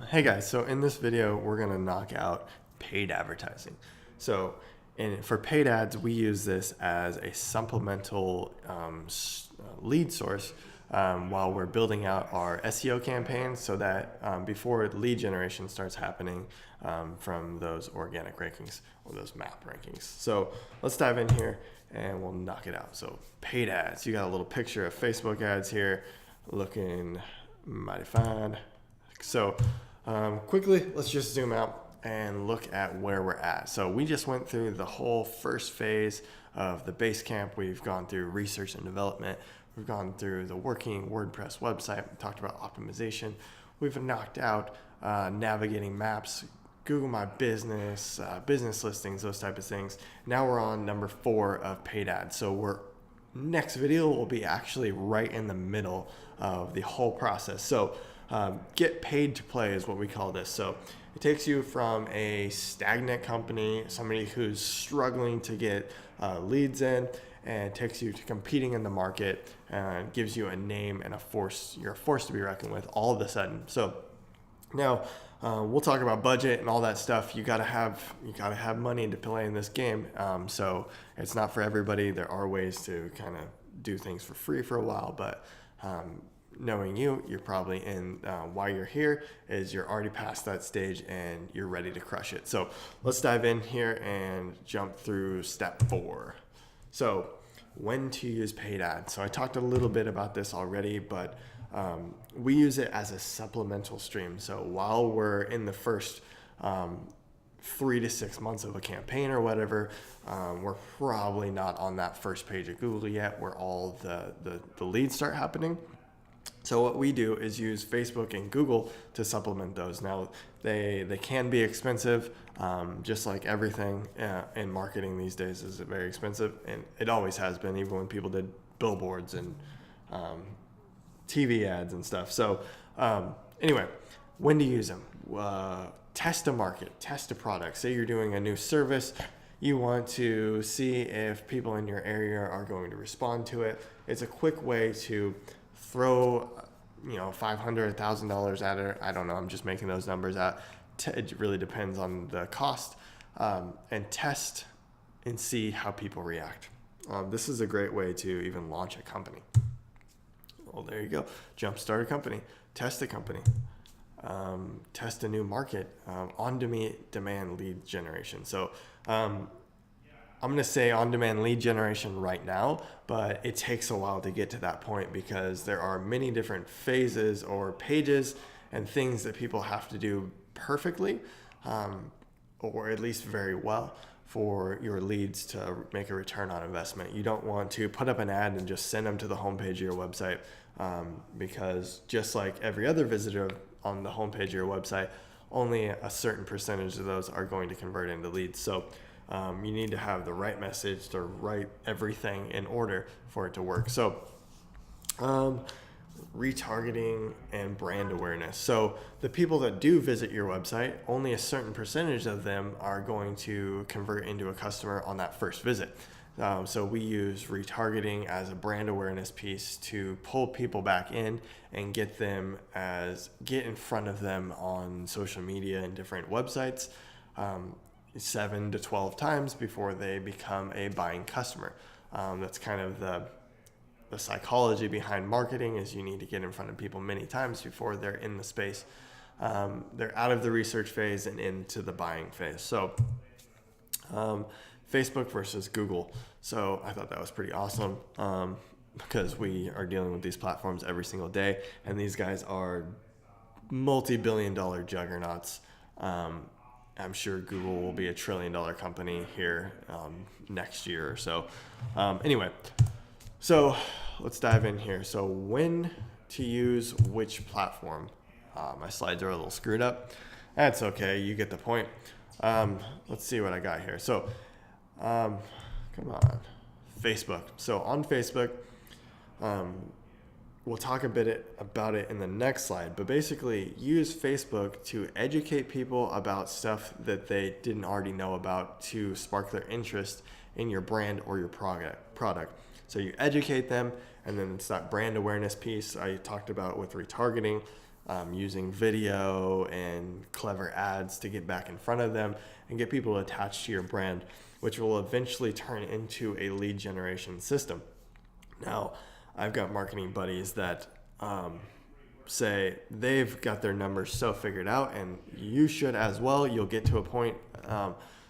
Hey guys, so in this video, we're gonna knock out paid advertising. So for paid ads, we use this as a supplemental lead source while we're building out our SEO campaigns so that before lead generation starts happening from those organic rankings or those map rankings. So let's dive in here and we'll knock it out. So paid ads, you got a little picture of Facebook ads here looking mighty fine. So quickly, let's just zoom out and look at where we're at. So we just went through the whole first phase of the Basecamp. We've gone through research and development. We've gone through the working WordPress website. We talked about optimization. We've knocked out navigating maps, Google My Business, business listings, those type of things. Now we're on number 4 of paid ads. So next video will be actually right in the middle of the whole process. So get paid to play is what we call this. So it takes you from a stagnant company, somebody who's struggling to get leads in, and takes you to competing in the market and gives you a name and you're a force to be reckoned with all of a sudden. So now we'll talk about budget and all that stuff. You gotta have money to play in this game. So it's not for everybody. There are ways to kind of do things for free for a while, but knowing you're probably why you're here is you're already past that stage and you're ready to crush it. So let's dive in here and jump through step 4. So when to use paid ads. So I talked a little bit about this already, but we use it as a supplemental stream. So while we're in the first 3 to 6 months of a campaign or whatever, we're probably not on that first page of Google yet where all the leads start happening. So what we do is use Facebook and Google to supplement those. Now, they can be expensive, just like everything in marketing these days is very expensive, and it always has been, even when people did billboards and TV ads and stuff. So anyway, when to use them? Test a market, test a product. Say you're doing a new service, you want to see if people in your area are going to respond to it. It's a quick way to throw $500, $1,000 at it. I don't know, I'm just making those numbers out. It really depends on the cost, and test and see how people react. This is a great way to even launch a company. Well, there you go. Jumpstart a company, test a company, test a new market, on-demand lead generation. So I'm going to say on-demand lead generation right now, but it takes a while to get to that point because there are many different phases or pages and things that people have to do perfectly, or at least very well, for your leads to make a return on investment. You don't want to put up an ad and just send them to the homepage of your website, because just like every other visitor on the homepage of your website, only a certain percentage of those are going to convert into leads. So you need to have the right message, to write everything in order for it to work. So retargeting and brand awareness. So the people that do visit your website, only a certain percentage of them are going to convert into a customer on that first visit. So we use retargeting as a brand awareness piece to pull people back in and get in front of them on social media and different websites 7 to 12 times before they become a buying customer. That's kind of the psychology behind marketing, is you need to get in front of people many times before they're in the space. They're out of the research phase and into the buying phase. So Facebook versus Google. So I thought that was pretty awesome, because we are dealing with these platforms every single day, and these guys are multi-billion-dollar juggernauts. I'm sure Google will be $1 trillion company here next year or so. Anyway, so let's dive in here. So when to use which platform? My slides are a little screwed up. That's okay. You get the point. Let's see what I got here. So come on, Facebook. So on Facebook, we'll talk a bit about it in the next slide, but basically use Facebook to educate people about stuff that they didn't already know about, to spark their interest in your brand or your product. So you educate them, and then it's that brand awareness piece I talked about with retargeting. using video and clever ads to get back in front of them and get people attached to your brand, which will eventually turn into a lead generation system. Now, I've got marketing buddies that say they've got their numbers so figured out, and you should as well. You'll get to a point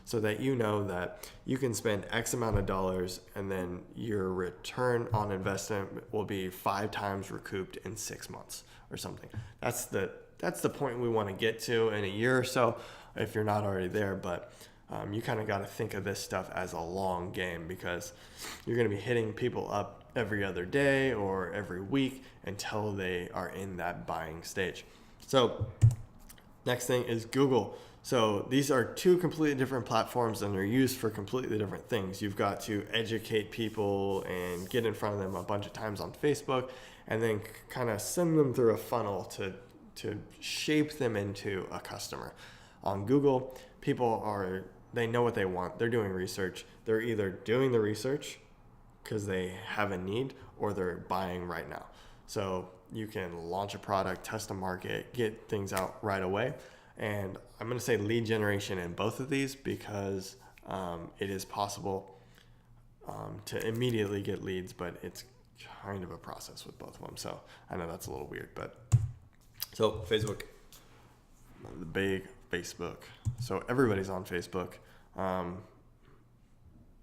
so that you know that you can spend X amount of dollars and then your return on investment will be 5 times recouped in 6 months or something. That's the point we want to get to in a year or so, if you're not already there. But you kind of got to think of this stuff as a long game, because you're going to be hitting people up every other day or every week until they are in that buying stage. So next thing is Google. So these are 2 completely different platforms, and they're used for completely different things. You've got to educate people and get in front of them a bunch of times on Facebook, and then kind of send them through a funnel to shape them into a customer. On Google, they know what they want. They're doing research. They're either doing the research because they have a need, or they're buying right now. So you can launch a product, test a market, get things out right away. And I'm going to say lead generation in both of these, because it is possible to immediately get leads, but it's kind of a process with both of them. So I know that's a little weird, but so Facebook, the big Facebook. So everybody's on Facebook.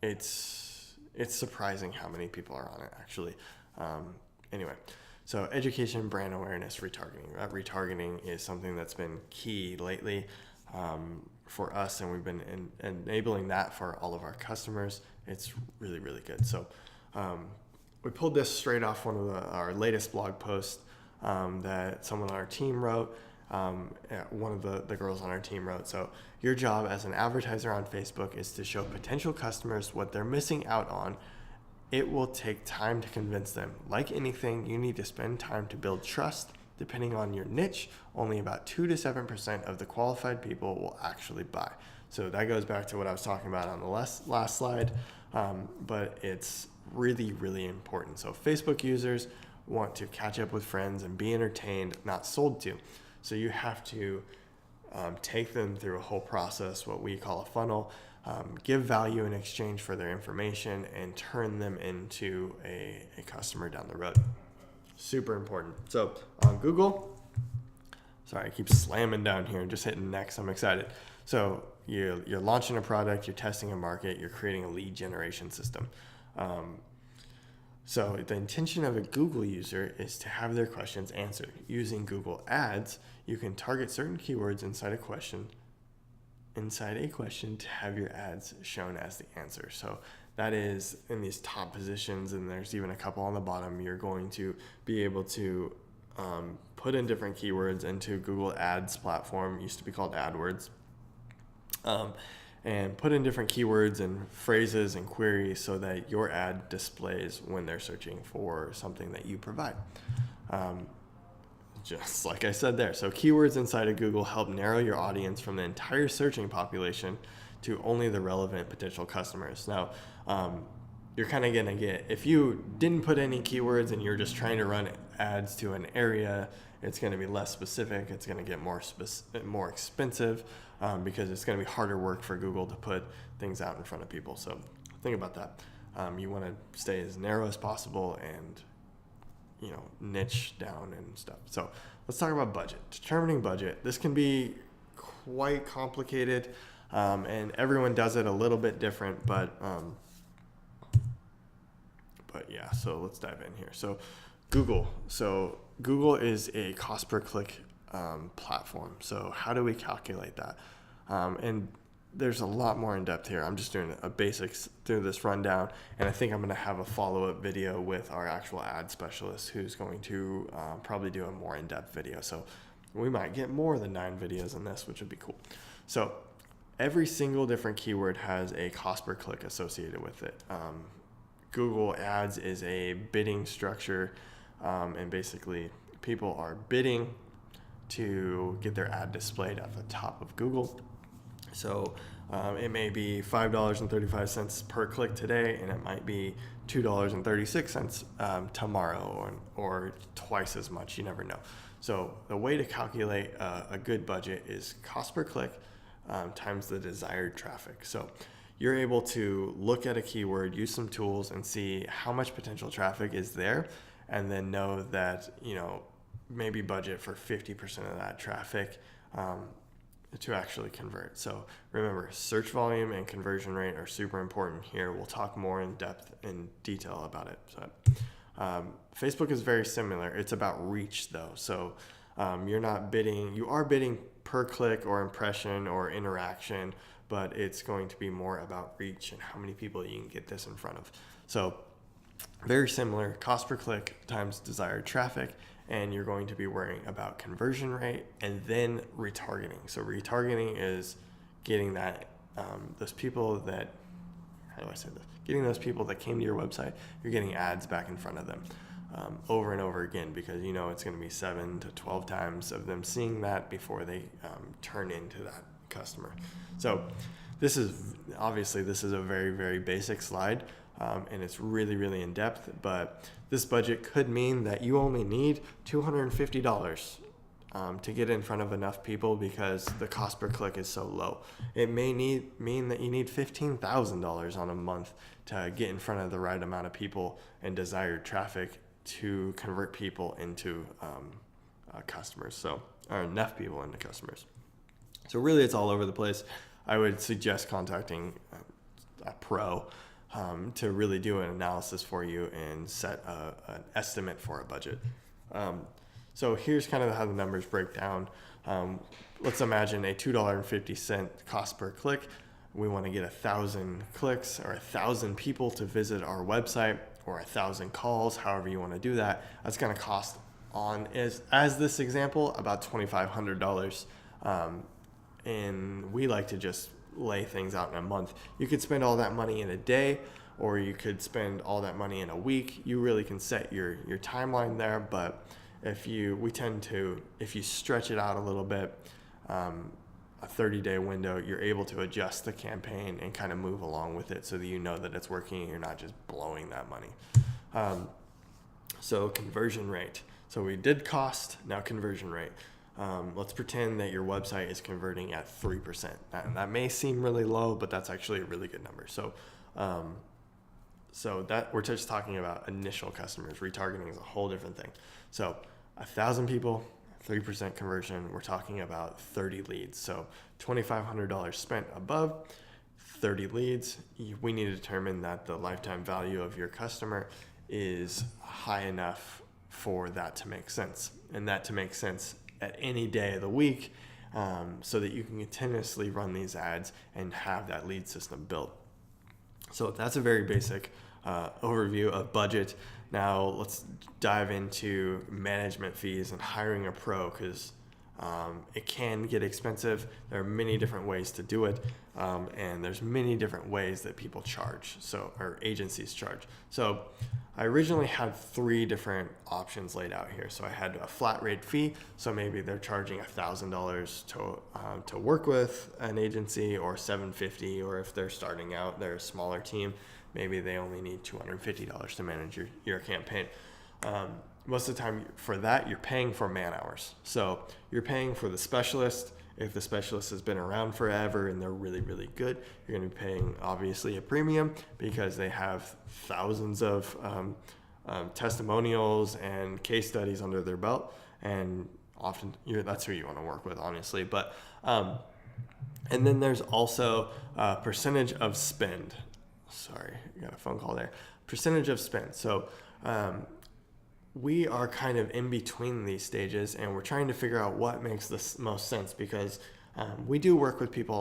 It's surprising how many people are on it, actually. Anyway, so education, brand awareness, retargeting. Retargeting is something that's been key lately for us, and we've been enabling that for all of our customers. It's really, really good. So we pulled this straight off one of our latest blog posts that someone on our team wrote. One of the girls on our team wrote, so your job as an advertiser on Facebook is to show potential customers what they're missing out on. It will take time to convince them. Like anything, you need to spend time to build trust. Depending on your niche, only about 2 to 7% of the qualified people will actually buy. So that goes back to what I was talking about on the last slide, but it's really, really important. So Facebook users want to catch up with friends and be entertained, not sold to. So you have to take them through a whole process, what we call a funnel, give value in exchange for their information, and turn them into a customer down the road. Super important. So on Google, sorry, I keep slamming down here and just hitting next. I'm excited. So you're launching a product, you're testing a market, you're creating a lead generation system. So the intention of a Google user is to have their questions answered. Using Google Ads, you can target certain keywords inside a question to have your ads shown as the answer. So that is in these top positions, and there's even a couple on the bottom. You're going to be able to put in different keywords into Google Ads platform, used to be called AdWords, and put in different keywords and phrases and queries so that your ad displays when they're searching for something that you provide. Just like I said there. So keywords inside of Google help narrow your audience from the entire searching population to only the relevant potential customers. Now, you're kind of going to get, if you didn't put any keywords and you're just trying to run ads to an area, it's going to be less specific. It's going to get more expensive because it's going to be harder work for Google to put things out in front of people. So think about that. You want to stay as narrow as possible and niche down and stuff. So let's talk about budget. Determining budget. This can be quite complicated, and everyone does it a little bit different, but yeah, so let's dive in here. So Google is a cost per click platform. So how do we calculate that? And there's a lot more in depth here. I'm just doing a basics through this rundown, and I think I'm going to have a follow-up video with our actual ad specialist who's going to probably do a more in-depth video. So we might get more than 9 videos in this, which would be cool. So every single different keyword has a cost per click associated with it. Google Ads is a bidding structure, and basically people are bidding to get their ad displayed at the top of Google. So it may be $5.35 per click today, and it might be $2.36 tomorrow, or twice as much. You never know. So the way to calculate a good budget is cost per click times the desired traffic. So you're able to look at a keyword, use some tools, and see how much potential traffic is there, and then know that, maybe budget for 50% of that traffic to actually convert. So remember, search volume and conversion rate are super important here. We'll talk more in detail about it. So Facebook is very similar. It's about reach though. So you are bidding per click or impression or interaction, but it's going to be more about reach and how many people you can get this in front of. So very similar, cost per click times desired traffic, and you're going to be worrying about conversion rate and then retargeting. So retargeting is getting those people that, getting those people that came to your website, you're getting ads back in front of them over and over again, because it's going to be 7 to 12 times of them seeing that before they turn into that customer. So this is a very, very basic slide. And it's really, really in depth, but this budget could mean that you only need $250 to get in front of enough people because the cost per click is so low. It may mean that you need $15,000 on a month to get in front of the right amount of people and desired traffic to convert people into customers, or enough people into customers. So really, it's all over the place. I would suggest contacting a pro to really do an analysis for you and set an estimate for a budget. So here's kind of how the numbers break down. Let's imagine a $2.50 cost per click. We want to get 1,000 clicks or 1,000 people to visit our website, or 1,000 calls, however you want to do that. That's going to cost as this example, about $2,500. And we like to just lay things out in a month. You could spend all that money in a day, or you could spend all that money in a week. You really can set your timeline there, but if you stretch it out a little bit, a 30-day window, you're able to adjust the campaign and kind of move along with it so that you know that it's working and you're not just blowing that money. So conversion rate. So we did cost, now conversion rate. Let's pretend that your website is converting at 3%. That may seem really low, but that's actually a really good number. So that we're just talking about initial customers. Retargeting is a whole different thing. So 1,000 people, 3% conversion, we're talking about 30 leads. So $2,500 spent above, 30 leads. We need to determine that the lifetime value of your customer is high enough for that to make sense, and that to make sense at any day of the week, so that you can continuously run these ads and have that lead system built. So that's a very basic overview of budget. Now let's dive into management fees and hiring a pro, because it can get expensive. There are many different ways to do it, and there's many different ways that people charge, or agencies charge. So I originally had 3 different options laid out here. So I had a flat rate fee. So maybe they're charging $1,000 to work with an agency, or $750, or if they're starting out, they're a smaller team, maybe they only need $250 to manage your campaign. Most of the time for that, you're paying for man hours. So you're paying for the specialist. If the specialist has been around forever and they're really, really good, you're going to be paying obviously a premium, because they have thousands of testimonials and case studies under their belt, and often that's who you want to work with, honestly. But and then there's also percentage of spend. Sorry, I got a phone call there. Percentage of spend. So we are kind of in between these stages, and we're trying to figure out what makes the most sense, because we do work with people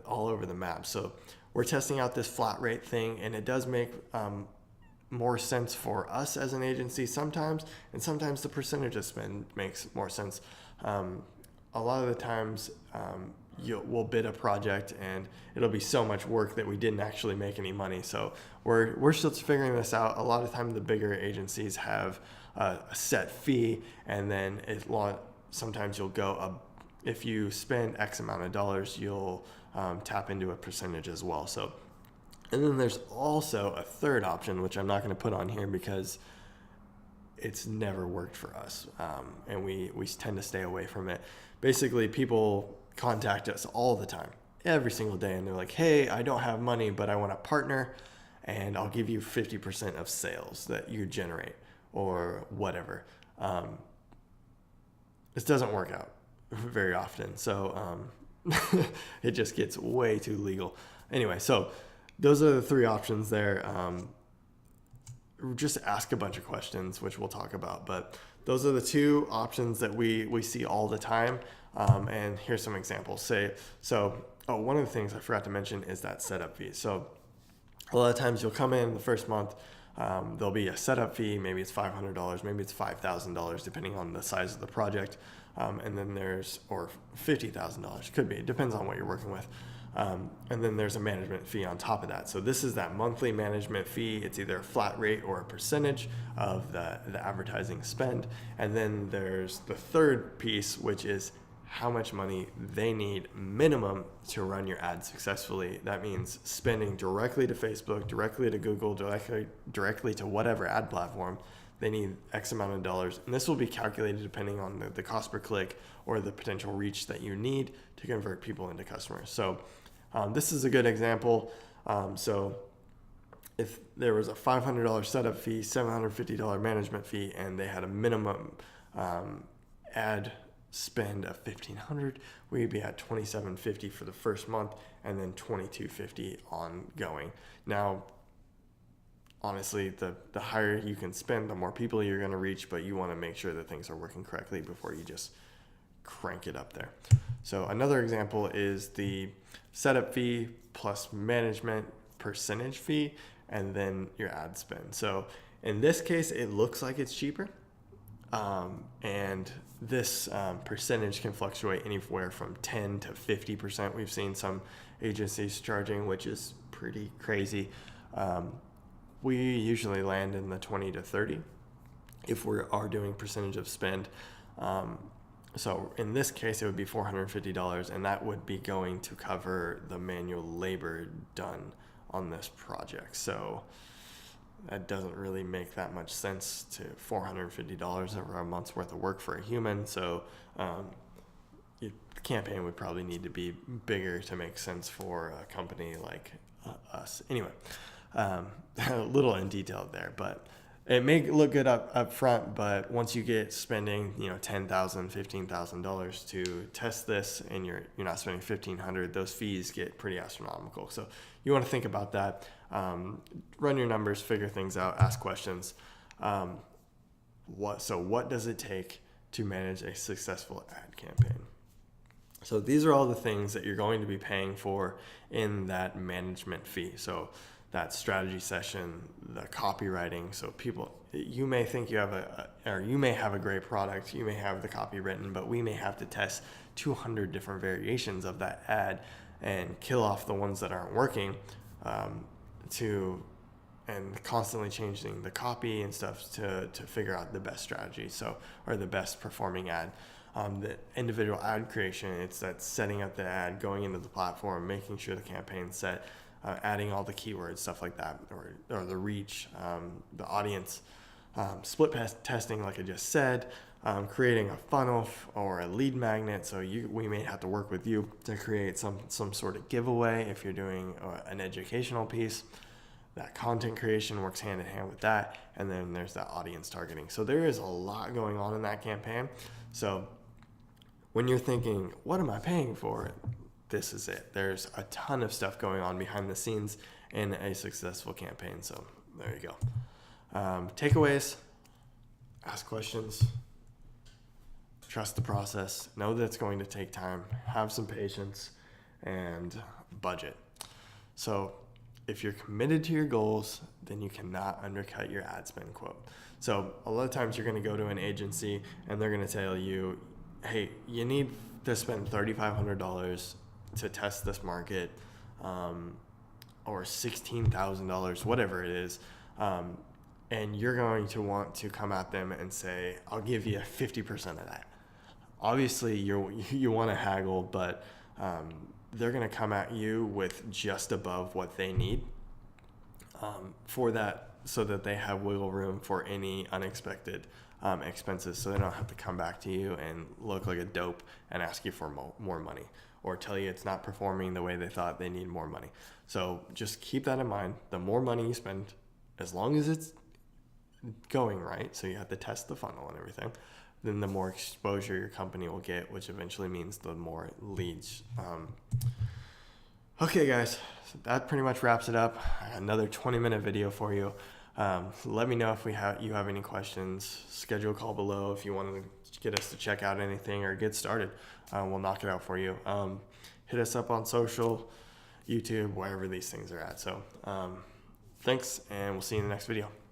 all over the map. So we're testing out this flat rate thing, and it does make more sense for us as an agency sometimes, and sometimes the percentage of spend makes more sense. A lot of the times we'll bid a project and it'll be so much work that we didn't actually make any money. So we're still figuring this out. A lot of times the bigger agencies have a set fee, and then sometimes you'll go if you spend X amount of dollars, you'll tap into a percentage as well. So, and then there's also a third option, which I'm not going to put on here because it's never worked for us, and we tend to stay away from it. Basically, people contact us all the time, every single day, and they're like, hey, I don't have money, but I want to partner, and I'll give you 50% of sales that you generate or whatever. This doesn't work out very often, so it just gets way too legal. Anyway, so those are the three options there. Just ask a bunch of questions, which we'll talk about, but those are the two options that we see all the time. And here's some examples. One of the things I forgot to mention is that setup fee. So a lot of times you'll come in the first month, there'll be a setup fee. Maybe it's $500, maybe it's $5,000, depending on the size of the project. And then or $50,000, could be, it depends on what you're working with. And then there's a management fee on top of that. So this is that monthly management fee. It's either a flat rate or a percentage of the advertising spend. And then there's the third piece, which is how much money they need minimum to run your ad successfully. That means spending directly to Facebook, directly to Google, directly to whatever ad platform. They need X amount of dollars. And this will be calculated depending on the cost per click or the potential reach that you need to convert people into customers. So this is a good example. So if there was a $500 setup fee, $750 management fee, and they had a minimum ad spend of $1,500, we'd be at $2,750 for the first month, and then $2,250 ongoing. Now, honestly, the higher you can spend, the more people you're going to reach, but you want to make sure that things are working correctly before you just crank it up there. So another example is the setup fee plus management percentage fee, and then your ad spend. So in this case, it looks like it's cheaper. And this percentage can fluctuate anywhere from 10 to 50%. We've seen some agencies charging, which is pretty crazy. We usually land in the 20 to 30 if we are doing percentage of spend. So in this case, it would be $450, and that would be going to cover the manual labor done on this project. So that doesn't really make that much sense to $450 over a month's worth of work for a human. So the campaign would probably need to be bigger to make sense for a company like us. Anyway, a little in detail there, but it may look good up front, but once you get spending, $10,000, $15,000 to test this, and you're not spending $1,500, those fees get pretty astronomical. So you want to think about that. Run your numbers, figure things out, ask questions. What does it take to manage a successful ad campaign? So these are all the things that you're going to be paying for in that management fee. So that strategy session, the copywriting. So you may think you may have a great product, you may have the copy written, but we may have to test 200 different variations of that ad and kill off the ones that aren't working, and constantly changing the copy and stuff to figure out the best strategy, or the best performing ad. The individual ad creation, it's that setting up the ad, going into the platform, making sure the campaign's set, adding all the keywords, stuff like that, or the reach, the audience, split testing, like I just said, creating a funnel or a lead magnet. So we may have to work with you to create some sort of giveaway if you're doing an educational piece. That content creation works hand in hand with that, and then there's that audience targeting. So there is a lot going on in that campaign. So when you're thinking, what am I paying for? This is it. There's a ton of stuff going on behind the scenes in a successful campaign. So there you go. Takeaways: ask questions, trust the process, know that it's going to take time, have some patience, and budget. So if you're committed to your goals, then you cannot undercut your ad spend quote. So a lot of times you're going to go to an agency and they're going to tell you, hey, you need to spend $3,500 to test this market, or $16,000, whatever it is. And you're going to want to come at them and say, I'll give you 50% of that. obviously you want to haggle, but they're going to come at you with just above what they need for that, so that they have wiggle room for any unexpected expenses, so they don't have to come back to you and look like a dope and ask you for more money, or tell you it's not performing the way they thought, they need more money. So just keep that in mind. The more money you spend, as long as it's going right, so you have to test the funnel and everything, then the more exposure your company will get, which eventually means the more leads. Okay, guys, so that pretty much wraps it up. Another 20-minute video for you. Let me know if you have any questions. Schedule a call below if you want to get us to check out anything or get started. We'll knock it out for you. Hit us up on social, YouTube, wherever these things are at. So thanks, and we'll see you in the next video.